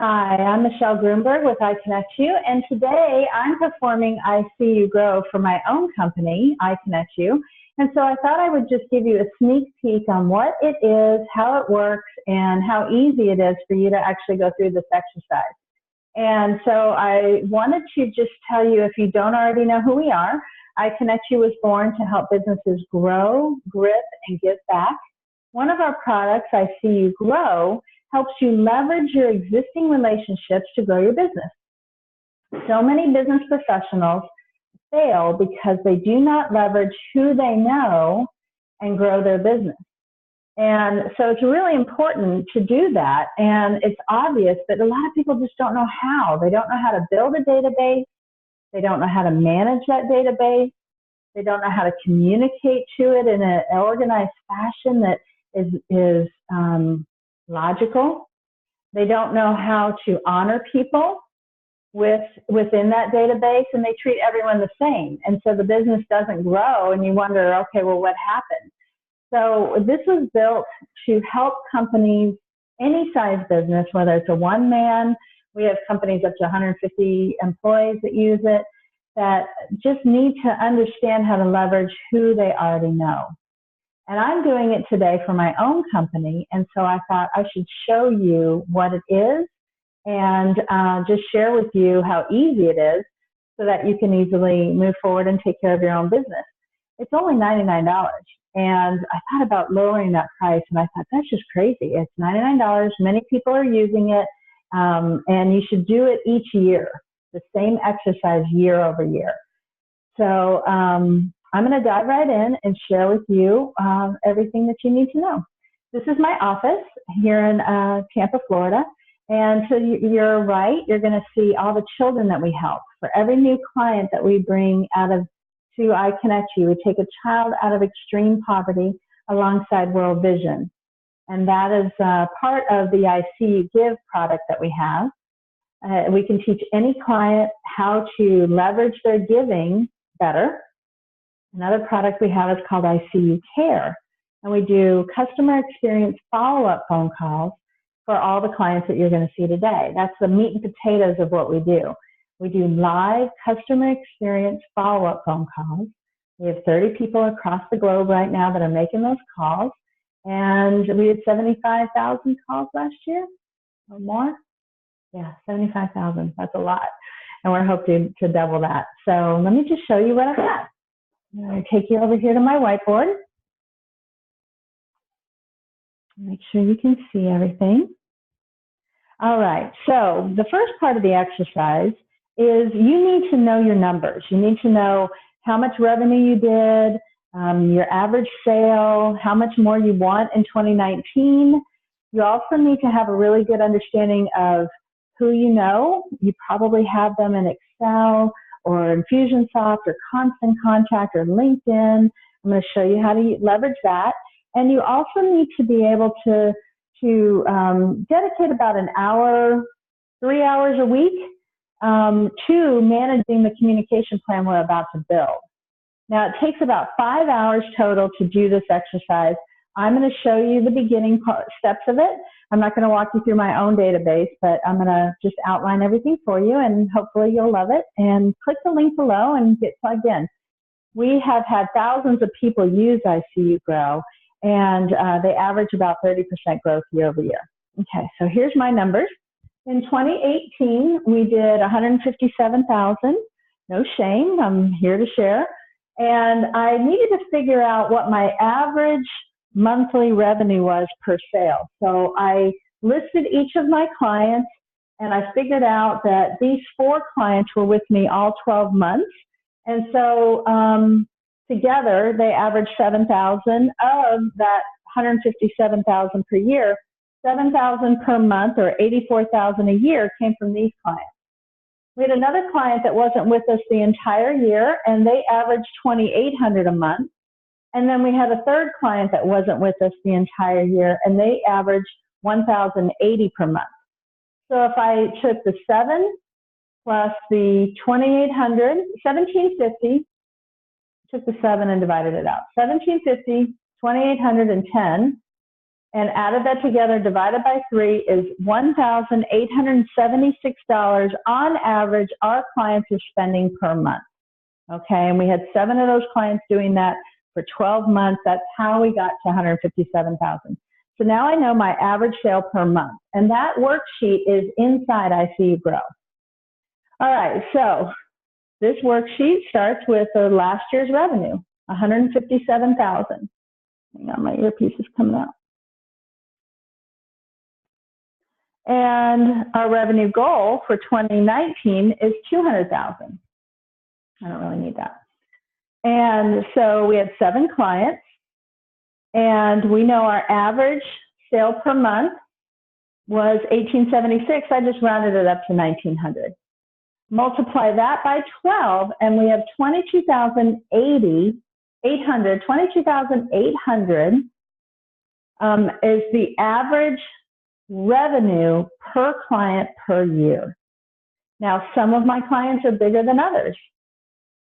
Hi, I'm Michelle Grunberg with Iconnectu, and today I'm performing ICUGrow for my own company, Iconnectu. And so I thought I would just give you a sneak peek on what it is, how it works, and how easy it is for you to actually go through this exercise. And so I wanted to just tell you, if you don't already know who we are, Iconnectu was born to help businesses grow, grip, and give back. One of our products, ICUGrow, helps you leverage your existing relationships to grow your business. So many business professionals fail because they do not leverage who they know and grow their business. And so it's really important to do that. And it's obvious that a lot of people just don't know how. They don't know how to build a database. They don't know how to manage that database. They don't know how to communicate to it in an organized fashion that is logical. They don't know how to honor people within that database, and they treat everyone the same. And so the business doesn't grow, and you wonder, okay, well, what happened? So this was built to help companies, any size business, whether it's a one-man, we have companies up to 150 employees that use it, that just need to understand how to leverage who they already know. And I'm doing it today for my own company, and so I thought I should show you what it is and just share with you how easy it is so that you can easily move forward and take care of your own business. It's only $99, and I thought about lowering that price, and I thought, that's just crazy. It's $99. Many people are using it, and you should do it each year, the same exercise year over year. So I'm going to dive right in and share with you everything that you need to know. This is my office here in Tampa, Florida. And to your right, you're going to see all the children that we help. For every new client that we bring to Iconnectu, we take a child out of extreme poverty alongside World Vision. And that is part of the ICUGive product that we have. We can teach any client how to leverage their giving better. Another product we have is called ICUCare, and we do customer experience follow-up phone calls for all the clients that you're going to see today. That's the meat and potatoes of what we do. We do live customer experience follow-up phone calls. We have 30 people across the globe right now that are making those calls, and we had 75,000 calls last year or more. Yeah, 75,000. That's a lot, and we're hoping to double that. So let me just show you what I've got. I'm going to take you over here to my whiteboard. Make sure you can see everything. All right, so the first part of the exercise is you need to know your numbers. You need to know how much revenue you did, your average sale, how much more you want in 2019. You also need to have a really good understanding of who you know. You probably have them in Excel or Infusionsoft or Constant Contact or LinkedIn. I'm going to show you how to leverage that. And you also need to be able to dedicate about an hour, 3 hours a week to managing the communication plan we're about to build. Now, it takes about 5 hours total to do this exercise. I'm going to show you the beginning steps of it. I'm not going to walk you through my own database, but I'm going to just outline everything for you, and hopefully you'll love it. And click the link below and get plugged in. We have had thousands of people use ICUGrow, and they average about 30% growth year over year. Okay, so here's my numbers. In 2018, we did 157,000. No shame, I'm here to share. And I needed to figure out what my average monthly revenue was per sale. So I listed each of my clients, and I figured out that these 4 clients were with me all 12 months. And so together they averaged 7,000 of that 157,000 per year. 7,000 per month, or 84,000 a year, came from these clients. We had another client that wasn't with us the entire year, and they averaged 2,800 a month. And then we had a third client that wasn't with us the entire year, and they averaged 1,080 per month. So if I took the 7 plus the 2,800, 1,750, took the 7 and divided it out. 1,750, 2,810, and added that together, divided by 3, is $1,876 on average our clients are spending per month. Okay, and we had 7 of those clients doing that for 12 months. That's how we got to $157,000. So now I know my average sale per month, and that worksheet is inside ICUGrow. All right, so this worksheet starts with the last year's revenue, $157,000. Hang on, my earpiece is coming out. And our revenue goal for 2019 is $200,000. I don't really need that. And so we had 7 clients, and we know our average sale per month was $1,876. I just rounded it up to $1,900. Multiply that by 12, and we have $22,800. $22,800 is the average revenue per client per year. Now, some of my clients are bigger than others,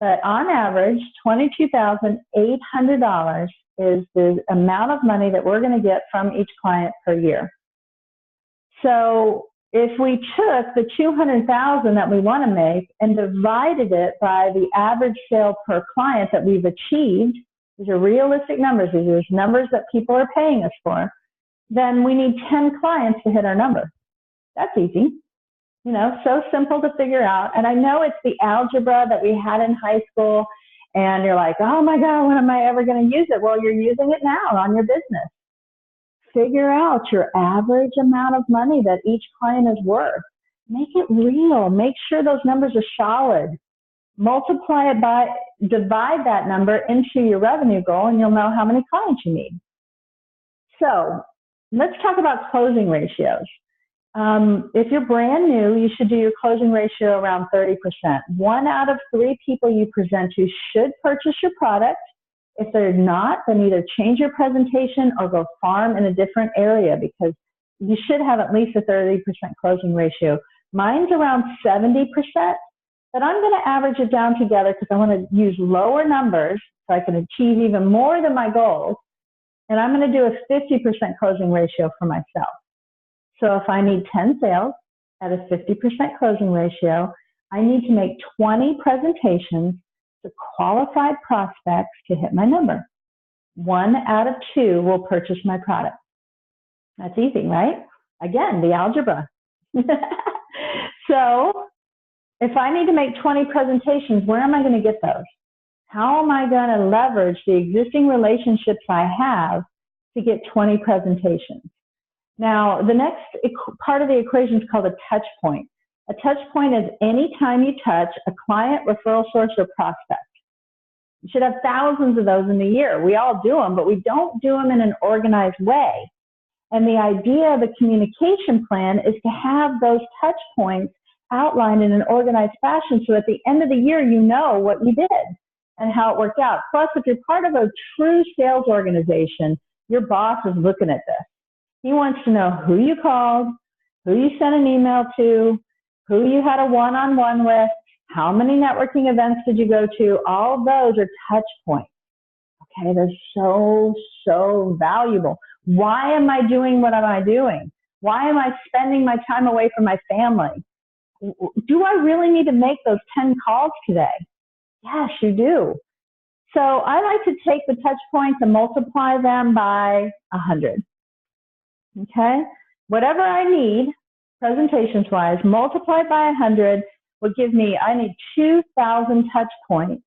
but on average, $22,800 is the amount of money that we're going to get from each client per year. So if we took the $200,000 that we want to make and divided it by the average sale per client that we've achieved, these are realistic numbers, these are numbers that people are paying us for, then we need 10 clients to hit our number. That's easy. You know, so simple to figure out. And I know it's the algebra that we had in high school, and you're like, oh my God, when am I ever going to use it? Well, you're using it now on your business. Figure out your average amount of money that each client is worth. Make it real. Make sure those numbers are solid. Multiply it by, divide that number into your revenue goal, and you'll know how many clients you need. So let's talk about closing ratios. If you're brand new, you should do your closing ratio around 30%. 1 out of 3 people you present to should purchase your product. If they're not, then either change your presentation or go farm in a different area, because you should have at least a 30% closing ratio. Mine's around 70%, but I'm going to average it down together because I want to use lower numbers so I can achieve even more than my goals. And I'm going to do a 50% closing ratio for myself. So if I need 10 sales at a 50% closing ratio, I need to make 20 presentations to qualified prospects to hit my number. 1 out of 2 will purchase my product. That's easy, right? Again, the algebra. So if I need to make 20 presentations, where am I going to get those? How am I going to leverage the existing relationships I have to get 20 presentations? Now, the next part of the equation is called a touch point. A touch point is any time you touch a client, referral source, or prospect. You should have thousands of those in a year. We all do them, but we don't do them in an organized way. And the idea of the communication plan is to have those touch points outlined in an organized fashion, so at the end of the year, you know what you did and how it worked out. Plus, if you're part of a true sales organization, your boss is looking at this. He wants to know who you called, who you sent an email to, who you had a one-on-one with, how many networking events did you go to. All of those are touch points. Okay, they're so, so valuable. Why am I doing what am I doing? Why am I spending my time away from my family? Do I really need to make those 10 calls today? Yes, you do. So I like to take the touch points and multiply them by 100. Okay? Whatever I need, presentations-wise, multiplied by 100 would give me, I need 2,000 touch points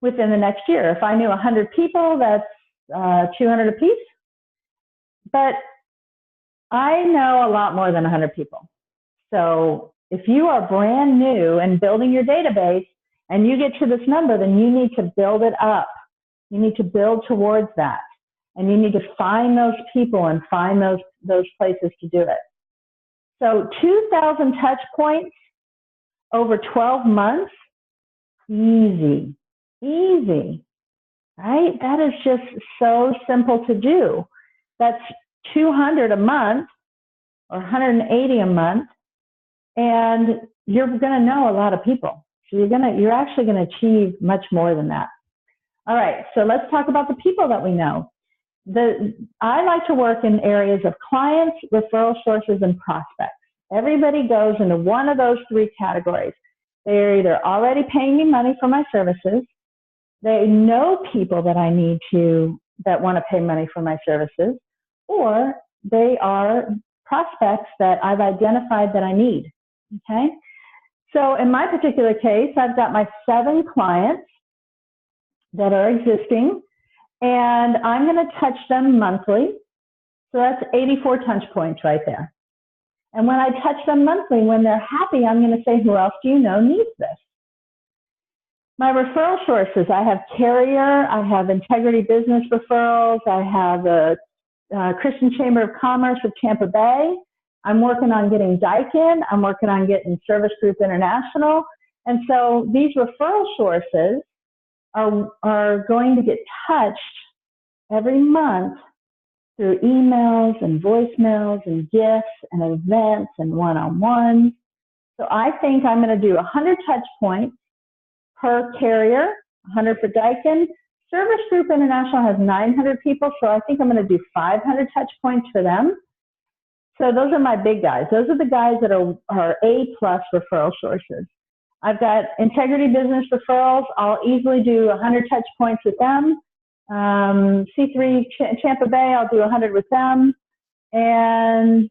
within the next year. If I knew 100 people, that's 200 apiece. But I know a lot more than 100 people. So if you are brand new and building your database and you get to this number, then you need to build it up. You need to build towards that. And you need to find those people and find those places to do it. So 2,000 touch points over 12 months, easy, easy, right? That is just so simple to do. That's 200 a month or 180 a month, and you're going to know a lot of people. So you're actually going to achieve much more than that. All right, so let's talk about the people that we know. I like to work in areas of clients, referral sources, and prospects. Everybody goes into one of those three categories. They're either already paying me money for my services, they know people that I need to, that want to pay money for my services, or they are prospects that I've identified that I need, okay? So in my particular case, I've got my 7 clients that are existing, and I'm going to touch them monthly. So that's 84 touch points right there. And when I touch them monthly, when they're happy, I'm going to say, who else do you know needs this? My referral sources, I have Carrier, I have Integrity Business Referrals, I have the Christian Chamber of Commerce of Tampa Bay. I'm working on getting Daikin. I'm working on getting Service Group International. And so these referral sources are going to get touched every month through emails and voicemails and gifts and events and one-on-ones. So I think I'm going to do 100 touch points per carrier, 100 for Daikin. Service Group International has 900 people, so I think I'm going to do 500 touch points for them. So those are my big guys. Those are the guys that are A-plus referral sources. I've got Integrity Business Referrals. I'll easily do 100 touch points with them. C3 Tampa Bay, I'll do 100 with them. And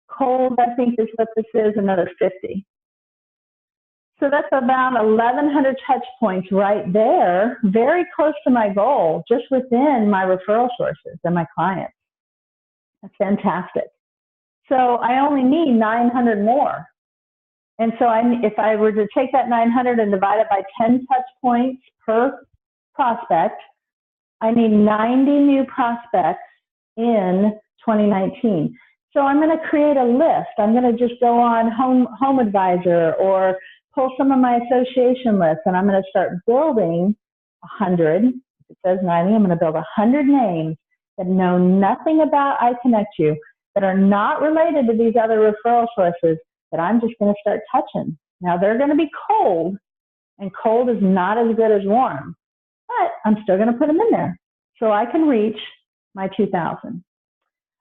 Cold, I think is what this is, another 50. So that's about 1,100 touch points right there, very close to my goal, just within my referral sources and my clients. That's fantastic. So I only need 900 more. And so if I were to take that 900 and divide it by 10 touch points per prospect, I need 90 new prospects in 2019. So I'm going to create a list. I'm going to just go on Home Advisor or pull some of my association lists, and I'm going to start building 100. If it says 90, I'm going to build 100 names that know nothing about Iconnectu, that are not related to these other referral sources, that I'm just going to start touching. Now, they're going to be cold, and cold is not as good as warm, but I'm still going to put them in there so I can reach my 2,000.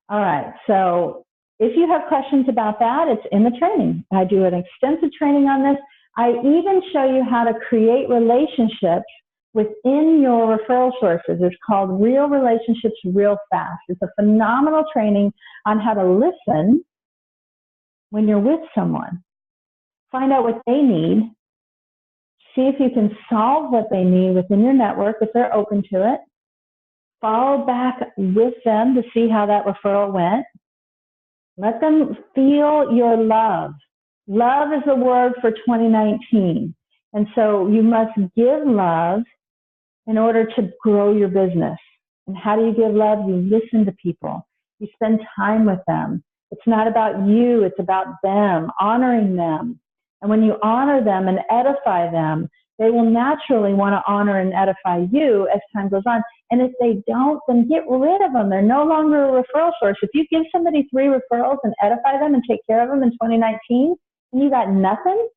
All right, so if you have questions about that, it's in the training. I do an extensive training on this. I even show you how to create relationships within your referral sources. It's called Real Relationships Real Fast. It's a phenomenal training on how to listen when you're with someone. Find out what they need. See if you can solve what they need within your network if they're open to it. Follow back with them to see how that referral went. Let them feel your love. Love is the word for 2019. And so you must give love in order to grow your business. And how do you give love? You listen to people. You spend time with them. It's not about you, it's about them, honoring them. And when you honor them and edify them, they will naturally want to honor and edify you as time goes on. And if they don't, then get rid of them. They're no longer a referral source. If you give somebody 3 referrals and edify them and take care of them in 2019, and you got nothing,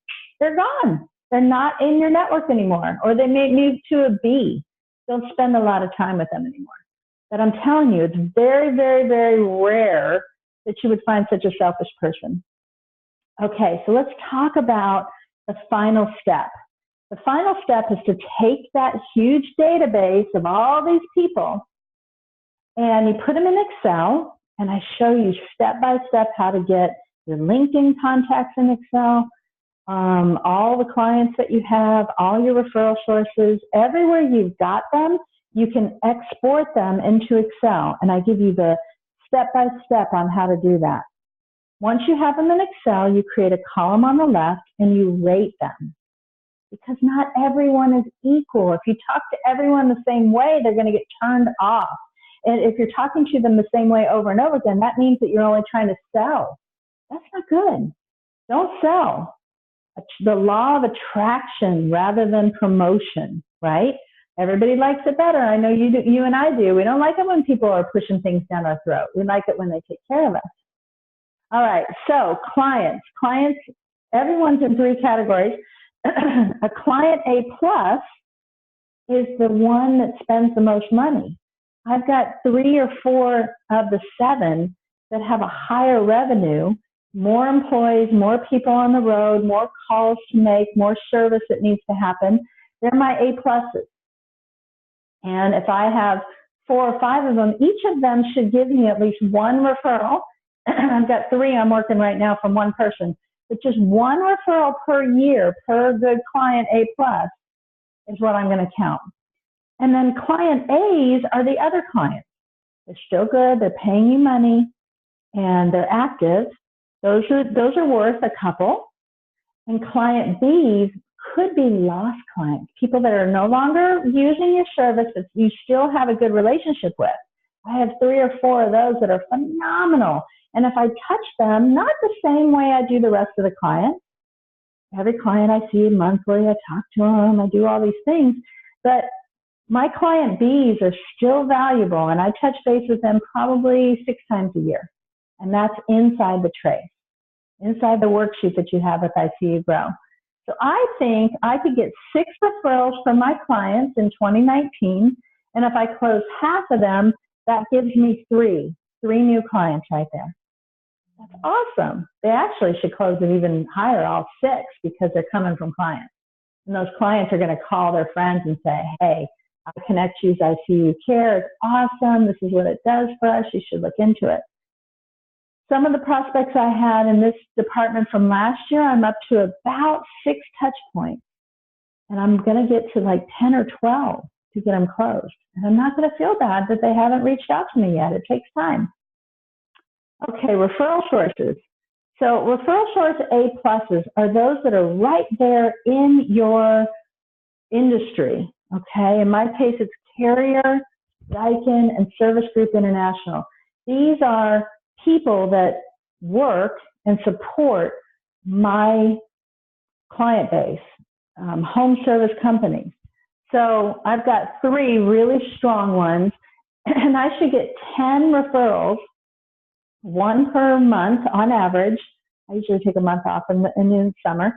they're gone. They're not in your network anymore, or they may move to a B. Don't spend a lot of time with them anymore. But I'm telling you, it's very, very, very rare that you would find such a selfish person. Okay, so let's talk about the final step. The final step is to take that huge database of all these people and you put them in Excel, and I show you step by step how to get your LinkedIn contacts in Excel, all the clients that you have, all your referral sources, everywhere you've got them, you can export them into Excel. And I give you the step-by-step on how to do that. Once you have them in Excel, you create a column on the left and you rate them. Because not everyone is equal. If you talk to everyone the same way, they're going to get turned off. And if you're talking to them the same way over and over again, that means that you're only trying to sell. That's not good. Don't sell. The law of attraction rather than promotion, right? Everybody likes it better. I know you do, you and I do. We don't like it when people are pushing things down our throat. We like it when they take care of us. All right, so clients. Clients, everyone's in 3 categories. A client A+ is the one that spends the most money. I've got 3 or 4 of the 7 that have a higher revenue, more employees, more people on the road, more calls to make, more service that needs to happen. They're my A pluses. And if I have 4 or 5 of them, each of them should give me at least one referral. I've got 3 I'm working right now from one person, but just one referral per year per good client A plus is what I'm going to count. And then client A's are the other clients. They're still good, they're paying you money, and they're active. Those are worth a couple. And client B's could be lost clients, people that are no longer using your service that you still have a good relationship with. I have 3 or 4 of those that are phenomenal. And if I touch them, not the same way I do the rest of the clients, every client I see monthly, I talk to them, I do all these things, but my client B's are still valuable, and I touch base with them probably 6 times a year. And that's inside the trace, inside the worksheet that you have with ICUGrow. So I think I could get 6 referrals from my clients in 2019, and if I close half of them, that gives me 3 new clients right there. That's awesome. They actually should close it even higher, all 6, because they're coming from clients. And those clients are going to call their friends and say, hey, Iconnectu's ICU Care, it's awesome. This is what it does for us. You should look into it. Some of the prospects I had in this department from last year, I'm up to about 6 touch points. And I'm going to get to like 10 or 12 to get them closed. And I'm not going to feel bad that they haven't reached out to me yet. It takes time. Okay, referral sources. So referral source A pluses are those that are right there in your industry. Okay, in my case, it's Carrier, Daikin, and Service Group International. These are people that work and support my client base, home service companies. So I've got 3 really strong ones, and I should get 10 referrals, 1 per month on average. I usually take a month off in the summer,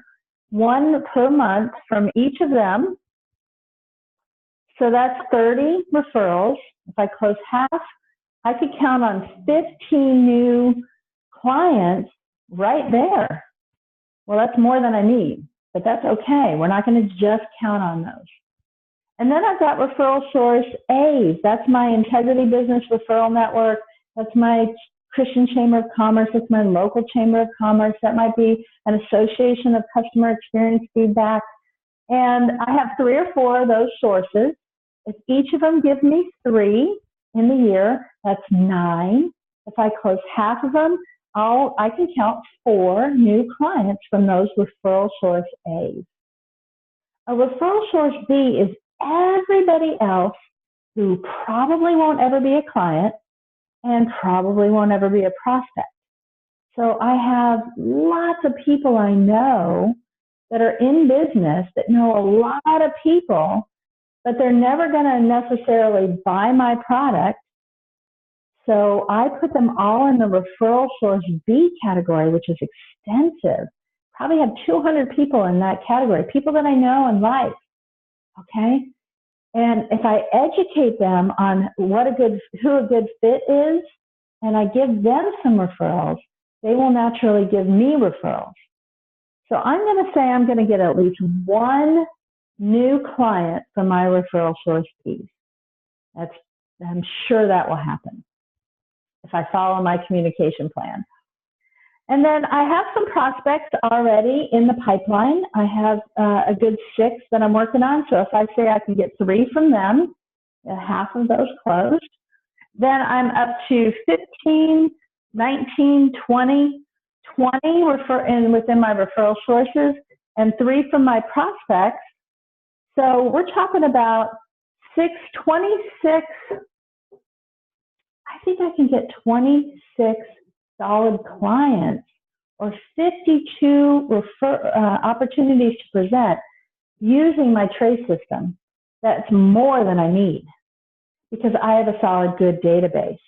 1 per month from each of them. So that's 30 referrals. If I close half, I could count on 15 new clients right there. Well, that's more than I need, but that's okay. We're not going to just count on those. And then I've got referral source A's. That's my Integrity Business Referral Network. That's my Christian Chamber of Commerce. That's my local Chamber of Commerce. That might be an association of customer experience feedback. And I have 3 or 4 of those sources. If each of them give me 3 in the year, that's 9. If I close half of them, I can count 4 new clients from those referral source A's. A referral source B is everybody else who probably won't ever be a client and probably won't ever be a prospect. So I have lots of people I know that are in business that know a lot of people, but they're never going to necessarily buy my product. So I put them all in the referral source B category, which is extensive. Probably have 200 people in that category, people that I know and like, okay? And if I educate them on who a good fit is, and I give them some referrals, they will naturally give me referrals. So I'm going to say I'm going to get at least 1 new client from my referral source piece. I'm sure that will happen if I follow my communication plan. And then I have some prospects already in the pipeline. I have a good 6 that I'm working on. So if I say I can get 3 from them, half of those closed, then I'm up to 15, 19, 20 within my referral sources, and 3 from my prospects. So we're talking about 26. I think I can get 26 solid clients or 52 opportunities to present using my trace system. That's more than I need because I have a solid, good database.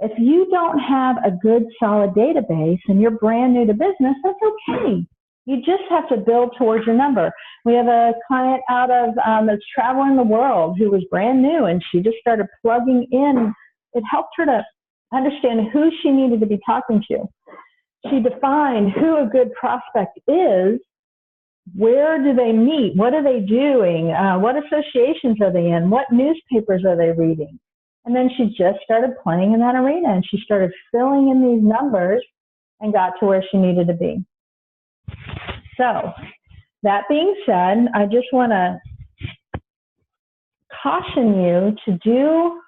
If you don't have a good, solid database and you're brand new to business, that's okay. You just have to build towards your number. We have a client out of that's traveling the world who was brand new, and she just started plugging in. It helped her to understand who she needed to be talking to. She defined who a good prospect is. Where do they meet? What are they doing? What associations are they in? What newspapers are they reading? And then she just started playing in that arena, and she started filling in these numbers and got to where she needed to be. So that being said, I just want to caution you to do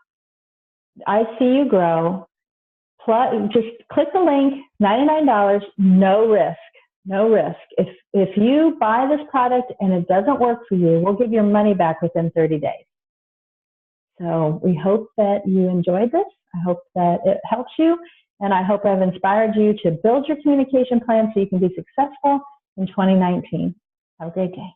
ICUGrow. Just click the link, $99, no risk. No risk. If you buy this product and it doesn't work for you, we'll give your money back within 30 days. So we hope that you enjoyed this. I hope that it helps you, and I hope I've inspired you to build your communication plan so you can be successful in 2019. Have a great day.